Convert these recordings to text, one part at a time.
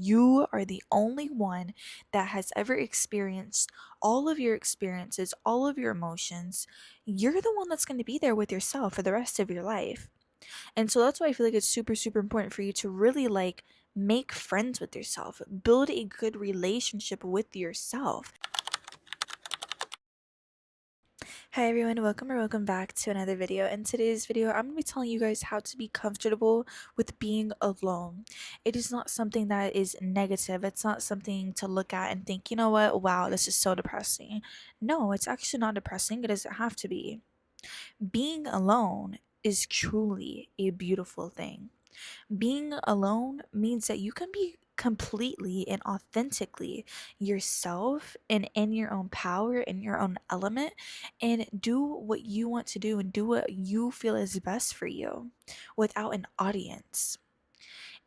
You are the only one that has ever experienced all of your experiences, all of your emotions. You're the one that's going to be there with yourself for the rest of your life. And so that's why I feel like it's super, super important for you to really make friends with yourself, build a good relationship with yourself. Hi everyone, welcome back to another video. In today's video, I'm going to be telling you guys how to be comfortable with being alone. It is not something that is negative. It's not something to look at and think, you know what, wow, this is so depressing. No, it's actually not depressing. It doesn't have to be. Being alone is truly a beautiful thing. Being alone means that you can be completely and authentically yourself and in your own power, in your own element, and do what you want to do and do what you feel is best for you without an audience.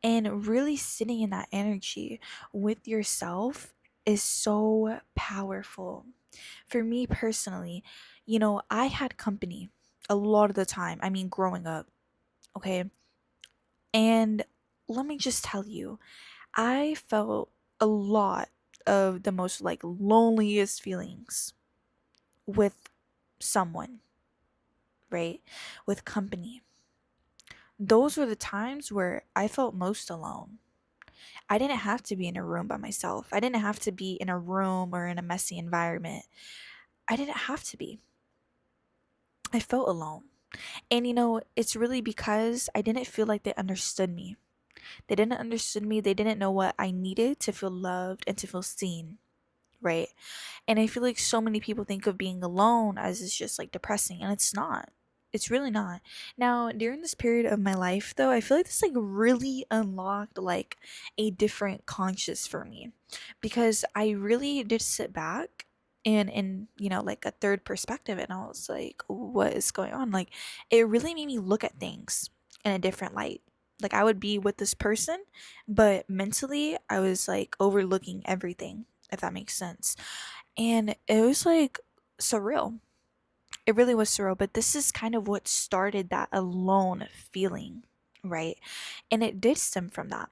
And really sitting in that energy with yourself is so powerful. For me personally, I had company a lot of the time. I mean, growing up, okay? And let me just tell you, I felt a lot of the most loneliest feelings with someone, right? With company. Those were the times where I felt most alone. I didn't have to be in a room by myself. I didn't have to be in a room or in a messy environment. I didn't have to be. I felt alone. And it's really because I didn't feel like they understood me. They didn't understand me. They didn't know what I needed to feel loved and to feel seen, right? And I feel like so many people think of being alone as it's just depressing, and it's not. It's really not. Now, during this period of my life though, I feel like this really unlocked a different conscious for me because I really did sit back and in a third perspective, and I was like, what is going on? It really made me look at things in a different light. I would be with this person, but mentally I was overlooking everything, if that makes sense. And it was surreal. It really was surreal, but this is kind of what started that alone feeling, right? And it did stem from that.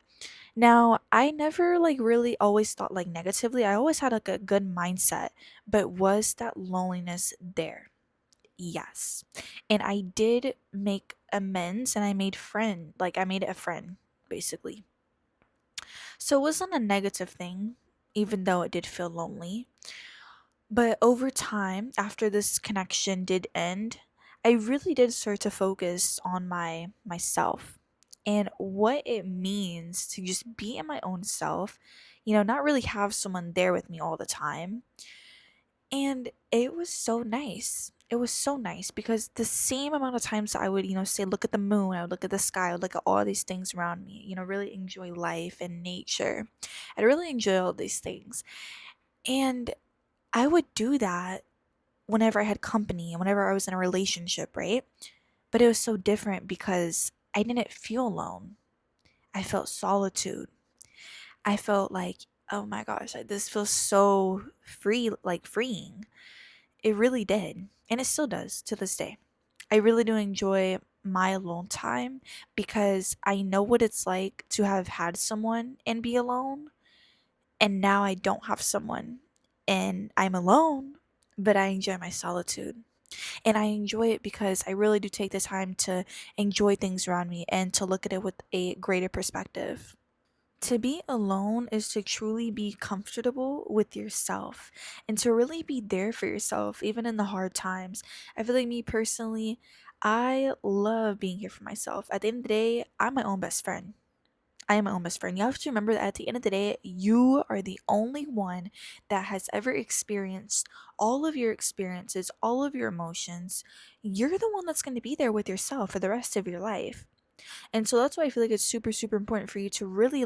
Now, I never really always thought negatively. I always had a good mindset, but was that loneliness there? Yes. And I did make amends and I made I made a friend basically. So it wasn't a negative thing, even though it did feel lonely. But over time, after this connection did end, I really did start to focus on myself and what it means to just be in my own self, not really have someone there with me all the time. And it was so nice. It was so nice because the same amount of times I would, say, look at the moon, I would look at the sky, I would look at all these things around me, really enjoy life and nature. I'd really enjoy all these things. And I would do that whenever I had company and whenever I was in a relationship, right? But it was so different because I didn't feel alone. I felt solitude. I felt oh my gosh, this feels so free, freeing. It really did. And it still does to this day. I really do enjoy my alone time because I know what it's like to have had someone and be alone. And now I don't have someone and I'm alone, but I enjoy my solitude. And I enjoy it because I really do take the time to enjoy things around me and to look at it with a greater perspective. To be alone is to truly be comfortable with yourself and to really be there for yourself, even in the hard times. I feel like me personally, I love being here for myself. At the end of the day, I'm my own best friend. I am my own best friend. You have to remember that at the end of the day, you are the only one that has ever experienced all of your experiences, all of your emotions. You're the one that's going to be there with yourself for the rest of your life. And so that's why I feel like it's super, super important for you to really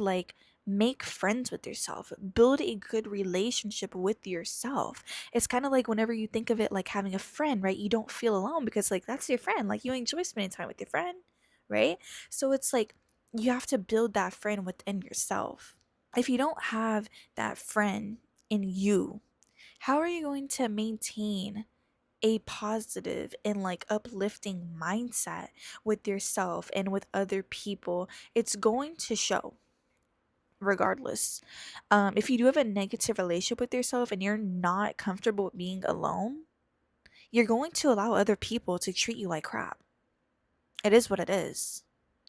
make friends with yourself, build a good relationship with yourself. It's kind of like whenever you think of it like having a friend, right? You don't feel alone because that's your friend. You enjoy spending time with your friend, right? So it's you have to build that friend within yourself. If you don't have that friend in you, how are you going to maintain a positive and uplifting mindset with yourself and with other people? It's going to show. regardless. If you do have a negative relationship with yourself and you're not comfortable with being alone, you're going to allow other people to treat you like crap. It is what it is.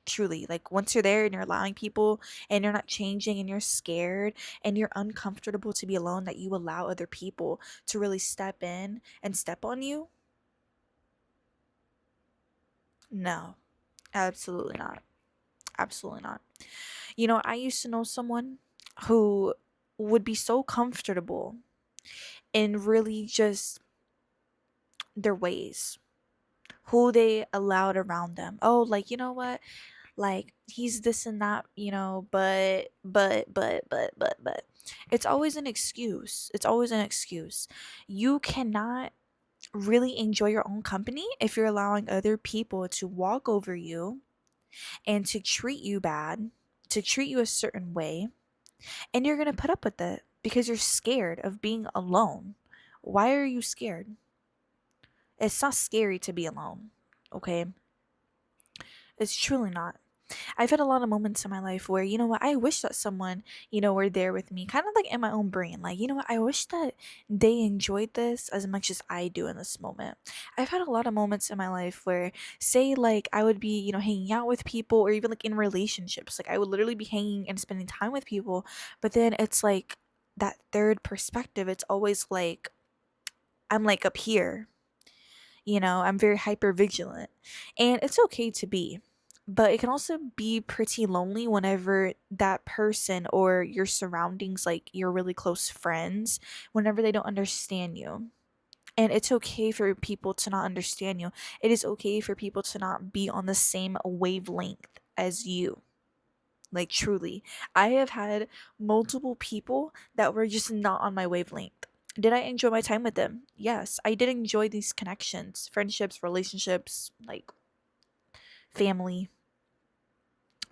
Truly, like once you're there and you're allowing people and you're not changing and you're scared and you're uncomfortable to be alone, that you allow other people to really step in and step on you. No, absolutely not. Absolutely not. I used to know someone who would be so comfortable in really just their ways, who they allowed around them. Oh, like, you know what? Like, he's this and that, but. It's always an excuse. It's always an excuse. You cannot really enjoy your own company if you're allowing other people to walk over you and to treat you bad, to treat you a certain way, and you're going to put up with it because you're scared of being alone. Why are you scared? It's not scary to be alone, okay? It's truly not. I've had a lot of moments in my life where, you know what, I wish that someone, were there with me, kind of like in my own brain. Like, you know what, I wish that they enjoyed this as much as I do in this moment. I've had a lot of moments in my life where, say, like, I would be, hanging out with people or even like in relationships. Like, I would literally be hanging and spending time with people, but then it's like that third perspective. It's always like, I'm like up here. I'm very hyper vigilant. And it's okay to be. But it can also be pretty lonely whenever that person or your surroundings, like your really close friends, whenever they don't understand you. And it's okay for people to not understand you. It is okay for people to not be on the same wavelength as you. Like, truly. I have had multiple people that were just not on my wavelength. Did I enjoy my time with them? Yes, I did enjoy these connections, friendships, relationships, like family,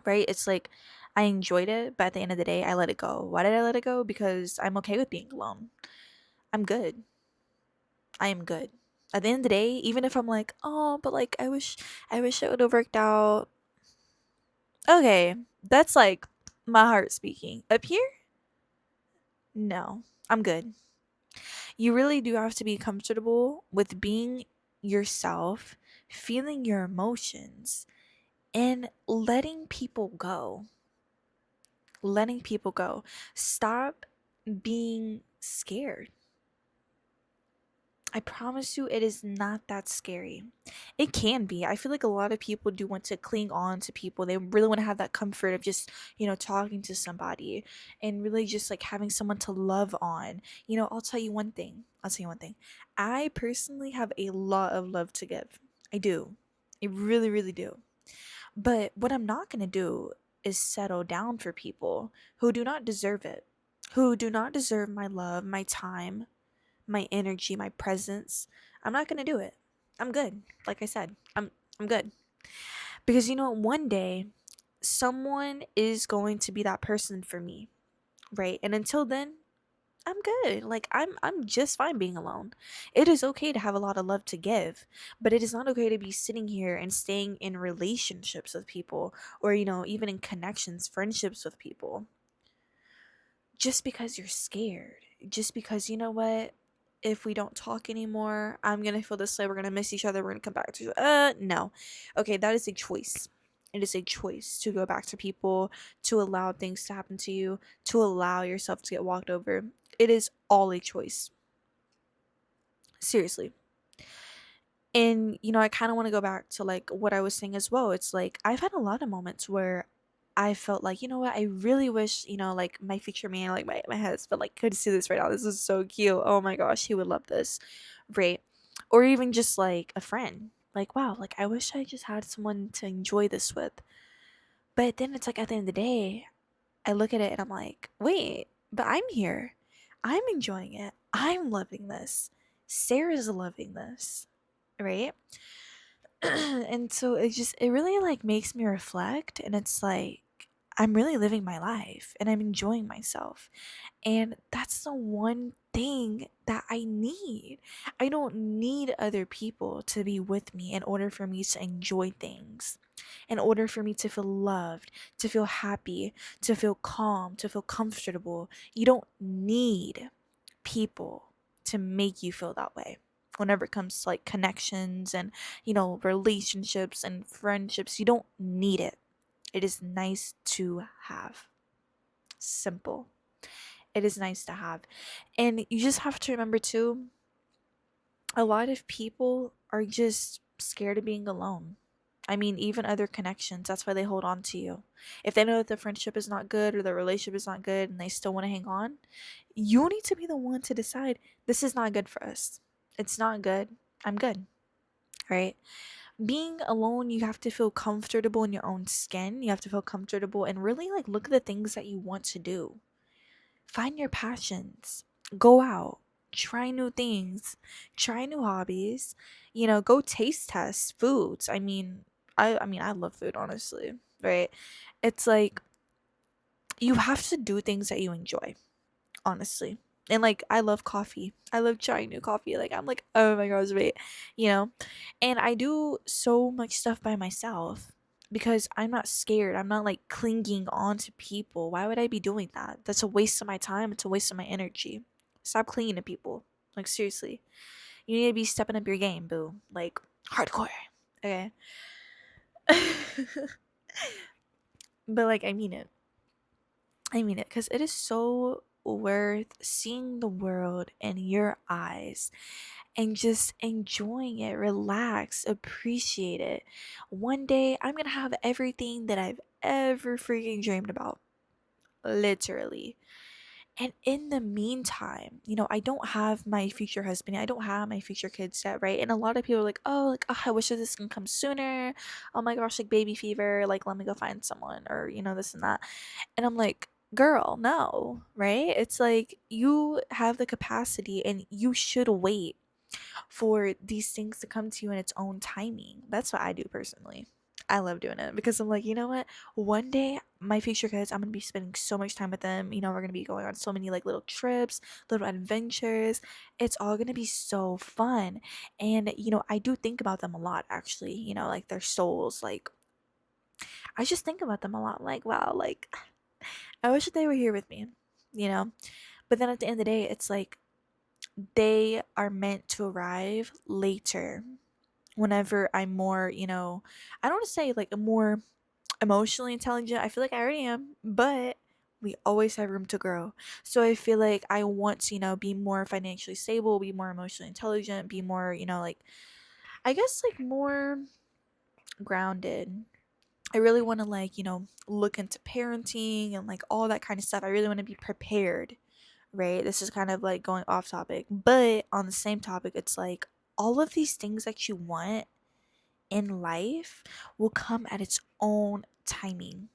right? It's like I enjoyed it, but at the end of the day, I let it go. Why did I let it go? Because I'm okay with being alone. I'm good. I am good. At the end of the day, even if I'm like, oh, but like I wish it would have worked out. Okay, that's like my heart speaking. Up here, no, I'm good. You really do have to be comfortable with being yourself, feeling your emotions, and letting people go. Letting people go. Stop being scared. I promise you, it is not that scary. It can be. I feel like a lot of people do want to cling on to people. They really want to have that comfort of just, talking to somebody and really just like having someone to love on. I'll tell you one thing. I'll tell you one thing. I personally have a lot of love to give. I do. I really, really do. But what I'm not going to do is settle down for people who do not deserve it, who do not deserve my love, my time, my energy, my presence. I'm not going to do it. I'm good. Like I said, I'm good. Because one day someone is going to be that person for me, right? And until then, I'm good. Like I'm just fine being alone. It is okay to have a lot of love to give, but it is not okay to be sitting here and staying in relationships with people or even in connections, friendships with people just because you're scared. Just because what? If we don't talk anymore, I'm going to feel this way. We're going to miss each other. We're going to come back to no. Okay, that is a choice. It is a choice to go back to people, to allow things to happen to you, to allow yourself to get walked over. It is all a choice. Seriously. And I kind of want to go back to like what I was saying as well. It's like I've had a lot of moments where I felt like, you know what, I really wish, like my future man, like my husband, like could see this right now. This is so cute. Oh my gosh, he would love this. Right. Or even just like a friend. Like, wow, like I wish I just had someone to enjoy this with. But then it's like at the end of the day, I look at it and I'm like, wait, but I'm here. I'm enjoying it. I'm loving this. Sarah's loving this. Right? And so it really like makes me reflect, and it's like I'm really living my life and I'm enjoying myself. And that's the one thing that I need. I don't need other people to be with me in order for me to enjoy things. In order for me to feel loved, to feel happy, to feel calm, to feel comfortable, you don't need people to make you feel that way. Whenever it comes to like connections and, relationships and friendships, you don't need it. It is nice to have. Simple. It is nice to have. And you just have to remember too, a lot of people are just scared of being alone. I mean, even other connections, that's why they hold on to you. If they know that the friendship is not good or the relationship is not good and they still want to hang on, you need to be the one to decide this is not good for us. It's not good. I'm good. Right? Being alone, you have to feel comfortable in your own skin. You have to feel comfortable and really like look at the things that you want to do. Find your passions. Go out. Try new things. Try new hobbies. Go taste test foods. I love food, honestly. Right? It's like you have to do things that you enjoy, honestly. And like I love coffee. I love trying new coffee. Like I'm like, oh my gosh, wait, you know? And I do so much stuff by myself because I'm not scared. I'm not like clinging on to people. Why would I be doing that? That's a waste of my time. It's a waste of my energy. Stop clinging to people. Like seriously. You need to be stepping up your game, boo. Like hardcore. Okay. But like I mean it because it is so worth seeing the world in your eyes and just enjoying it, relax, appreciate it. One day I'm gonna have everything that I've ever freaking dreamed about, literally. And in the meantime, I don't have my future husband, I don't have my future kids yet, right? And a lot of people are like, oh, like, oh, I wish that this can come sooner. Oh my gosh, like baby fever, like let me go find someone, or this and that. And I'm like, girl, no, right? It's like you have the capacity and you should wait for these things to come to you in its own timing. That's what I do personally. I love doing it because I'm like, you know what? One day, my future kids, I'm gonna be spending so much time with them. We're gonna be going on so many like little trips, little adventures. It's all gonna be so fun. And I do think about them a lot actually, like their souls. Like I just think about them a lot. Like, wow, like I wish that they were here with me, you know? But then at the end of the day, it's like they are meant to arrive later whenever I'm more, I don't want to say like more emotionally intelligent. I feel like I already am, but we always have room to grow. So I feel like I want to, be more financially stable, be more emotionally intelligent, be more, like, I guess like more grounded. I really want to like, look into parenting and like all that kind of stuff. I really want to be prepared, right? This is kind of like going off topic, but on the same topic, it's like all of these things that you want in life will come at its own timing.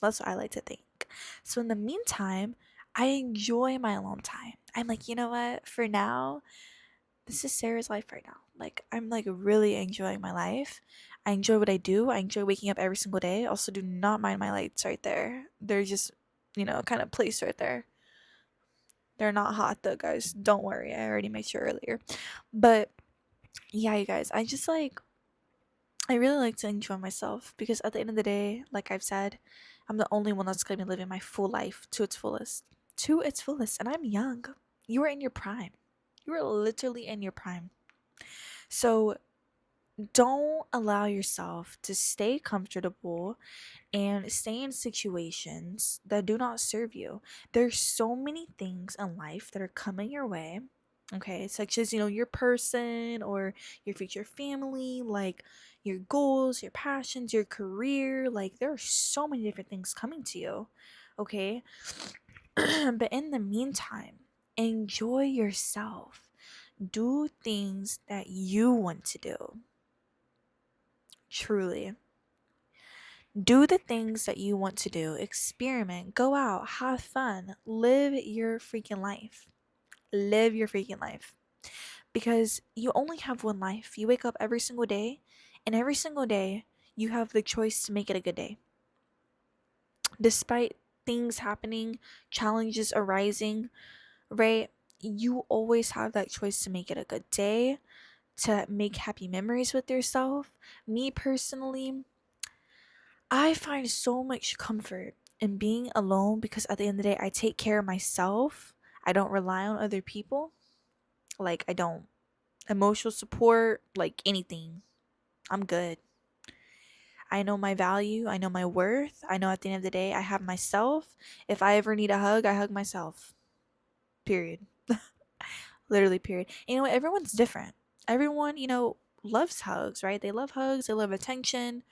That's what I like to think. So in the meantime, I enjoy my alone time. I'm like, you know what? For now, this is Sarah's life right now. Like I'm like really enjoying my life. I enjoy what I do. I enjoy waking up every single day. Also do not mind my lights right there. They're just, kind of placed right there. They're not hot though, guys. Don't worry. I already made sure earlier. But yeah, you guys, I really like to enjoy myself because at the end of the day, like I've said, I'm the only one that's going to be living my full life to its fullest. To its fullest. And I'm young. You are in your prime. You are literally in your prime. So don't allow yourself to stay comfortable and stay in situations that do not serve you. There's so many things in life that are coming your way, okay, such as your person or your future family, like your goals, your passions, your career. Like there are so many different things coming to you, okay. But in the meantime, enjoy yourself. Do things that you want to do. Truly, do the things that you want to do. Experiment, go out, have fun, live your freaking life. Live your freaking life. Because you only have one life. You wake up every single day, and every single day, you have the choice to make it a good day. Despite things happening, challenges arising, right? You always have that choice to make it a good day, to make happy memories with yourself. Me personally, I find so much comfort in being alone because at the end of the day, I take care of myself. I don't rely on other people. Like, I don't emotional support, like anything. I'm good. I know my value. I know my worth. I know at the end of the day, I have myself. If I ever need a hug, I hug myself. Period. Literally, period. You know what? Everyone's different. Everyone, loves hugs, right? They love hugs. They love attention.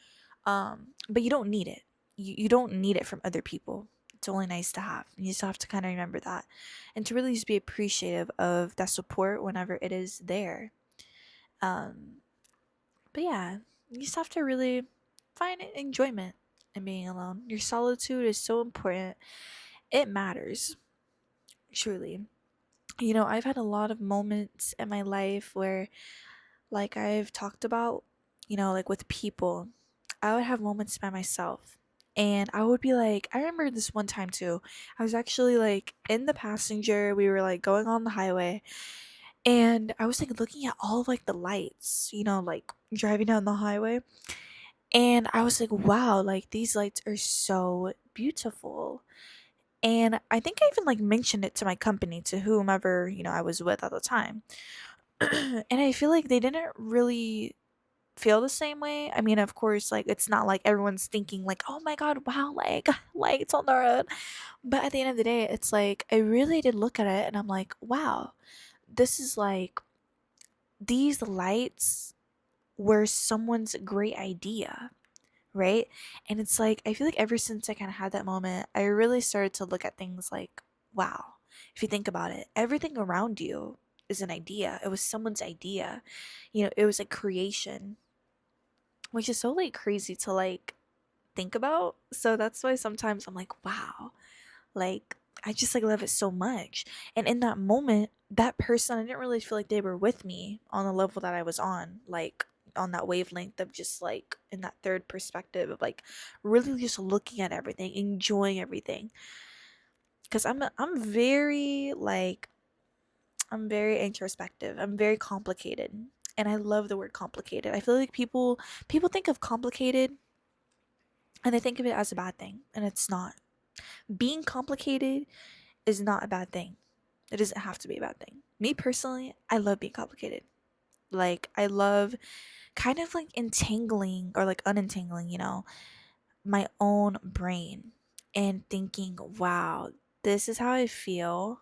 But you don't need it. You don't need it from other people. It's only nice to have. You just have to kind of remember that, and to really just be appreciative of that support whenever it is there. Um, but yeah, you just have to really find enjoyment in being alone. Your solitude is so important. It matters, truly. I've had a lot of moments in my life where, like I've talked about, like with people, I would have moments by myself. And I would be like, I remember this one time too. I was actually like in the passenger, we were like going on the highway, and I was like looking at all of like the lights, like driving down the highway. And I was like, wow, like these lights are so beautiful. And I think I even like mentioned it to my company, to whomever, I was with at the time. And I feel like they didn't really feel the same way. I mean, of course, like it's not like everyone's thinking like, "Oh my god, wow, like lights on the road." But at the end of the day, it's like I really did look at it and I'm like, "Wow, this is like these lights were someone's great idea." Right? And it's like I feel like ever since I kind of had that moment, I really started to look at things like, "Wow, if you think about it, everything around you is an idea. It was someone's idea. It was like creation, which is so like crazy to like think about. So that's why sometimes I'm like, wow, like I just like love it so much. And in that moment, that person, I didn't really feel like they were with me on the level that I was on, like on that wavelength of just like in that third perspective of like really just looking at everything, enjoying everything. Because I'm very like I'm very introspective. I'm very complicated. And I love the word complicated. I feel like people think of complicated and they think of it as a bad thing, and it's not. Being complicated is not a bad thing. It doesn't have to be a bad thing. Me personally, I love being complicated. Like I love kind of like entangling or like unentangling, my own brain and thinking, wow, this is how I feel.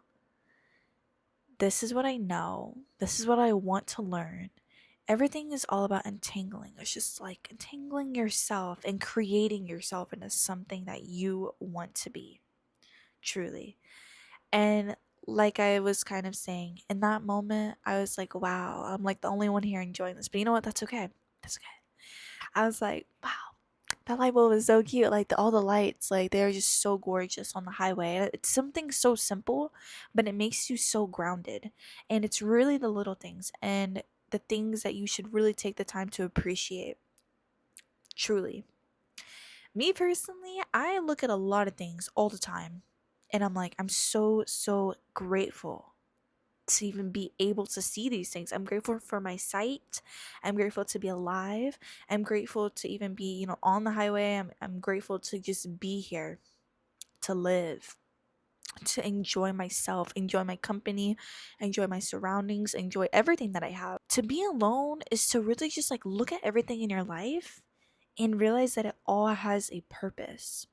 This is what I know. This is what I want to learn. Everything is all about entangling. It's just like entangling yourself and creating yourself into something that you want to be, truly. And like I was kind of saying, in that moment, I was like, wow, I'm like the only one here enjoying this. But you know what? That's okay. That's okay. I was like, wow, that light bulb is so cute. Like all the lights, like they're just so gorgeous on the highway. It's something so simple, but it makes you so grounded. And it's really the little things and the things that you should really take the time to appreciate. Truly. Me personally, I look at a lot of things all the time. And I'm like, I'm so, so grateful to even be able to see these things. I'm grateful for my sight. I'm grateful to be alive. I'm grateful to even be, on the highway. I'm grateful to just be here, to live, to enjoy myself, enjoy my company, enjoy my surroundings, enjoy everything that I have. To be alone is to really just like look at everything in your life and realize that it all has a purpose.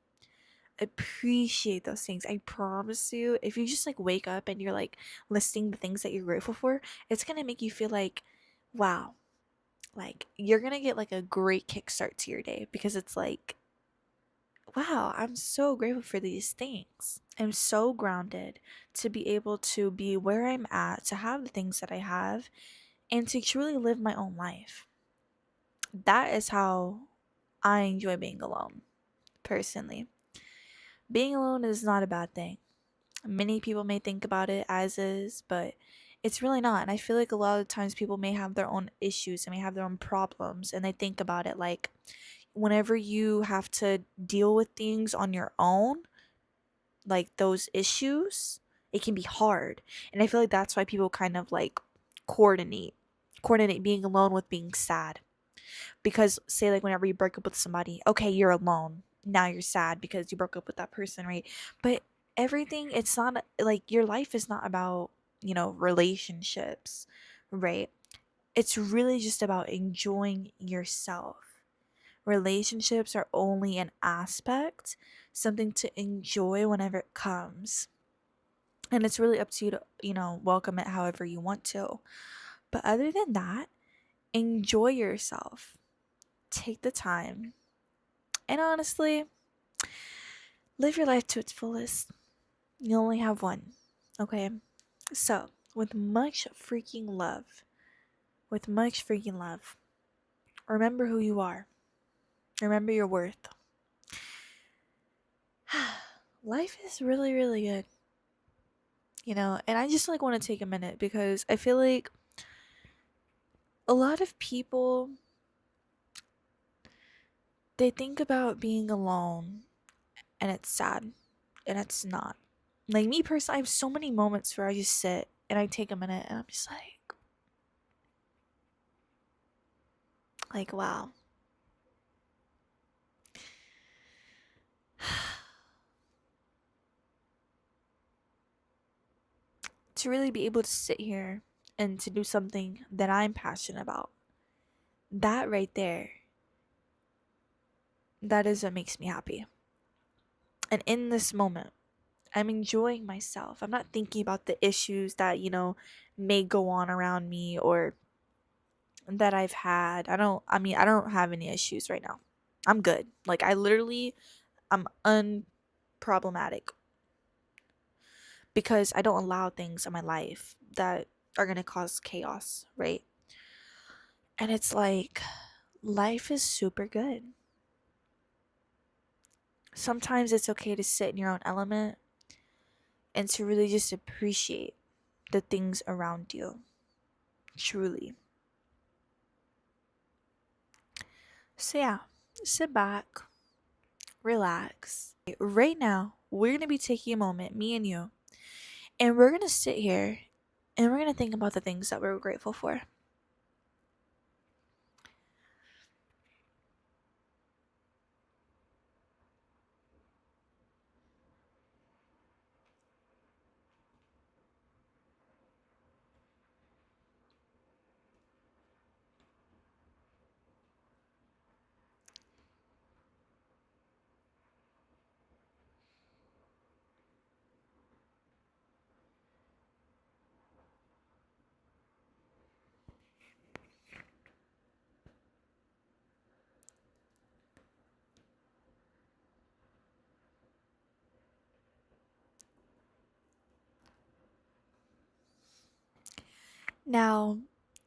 Appreciate those things. I promise you, if you just like wake up and you're like listing the things that you're grateful for, it's gonna make you feel like, wow, like you're gonna get like a great kickstart to your day because it's like, wow, I'm so grateful for these things. I'm so grounded to be able to be where I'm at, to have the things that I have, and to truly live my own life. That is how I enjoy being alone, personally. Being alone is not a bad thing. Many people may think about it as is, but it's really not. And I feel like a lot of times people may have their own issues and may have their own problems, and they think about it like whenever you have to deal with things on your own, like those issues, it can be hard. And I feel like that's why people kind of like coordinate being alone with being sad. Because say like whenever you break up with somebody, okay, you're alone. Now you're sad because you broke up with that person, right? But everything, it's not like your life is not about, relationships, right? It's really just about enjoying yourself. Relationships are only an aspect, something to enjoy whenever it comes. And it's really up to you to, welcome it however you want to. But other than that, enjoy yourself. Take the time. And honestly, live your life to its fullest. You only have one. Okay? So, with much freaking love, remember who you are. Remember your worth. Life is really, really good. And I just like want to take a minute because I feel like a lot of people, they think about being alone and it's sad, and it's not. Like me personally, I have so many moments where I just sit and I take a minute and I'm just like wow. To really be able to sit here and to do something that I'm passionate about. That right there, that is what makes me happy. And in this moment, I'm enjoying myself. I'm not thinking about the issues that, may go on around me or that I've had. I don't have any issues right now. I'm good. Like I'm unproblematic because I don't allow things in my life that are going to cause chaos, right? And it's like life is super good. Sometimes it's okay to sit in your own element and to really just appreciate the things around you. Truly. So, yeah, sit back, relax. Right now, we're going to be taking a moment, me and you, and we're going to sit here and we're going to think about the things that we're grateful for. Now,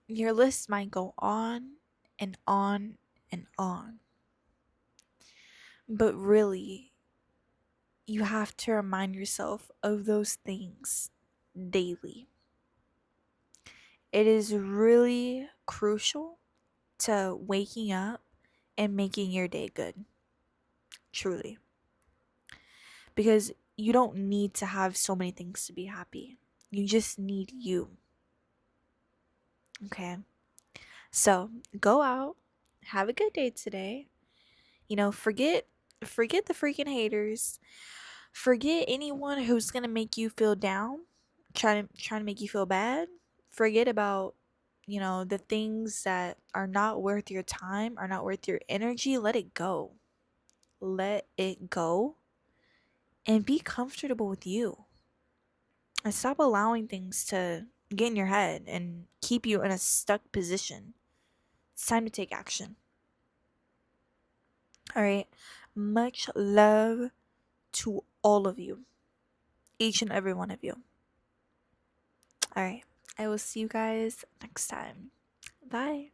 your list might go on and on and on, but really, you have to remind yourself of those things daily. It is really crucial to waking up and making your day good. Truly. Because you don't need to have so many things to be happy. You just need you. Okay? So, go out, have a good day today. Forget the freaking haters. Forget anyone who's going to make you feel down, trying to make you feel bad. Forget about the things that are not worth your time, are not worth your energy. Let it go. Let it go and be comfortable with you. And stop allowing things to get in your head and keep you in a stuck position. It's time to take action. All right. Much love to all of you, each and every one of you. All right. I will see you guys next time. Bye.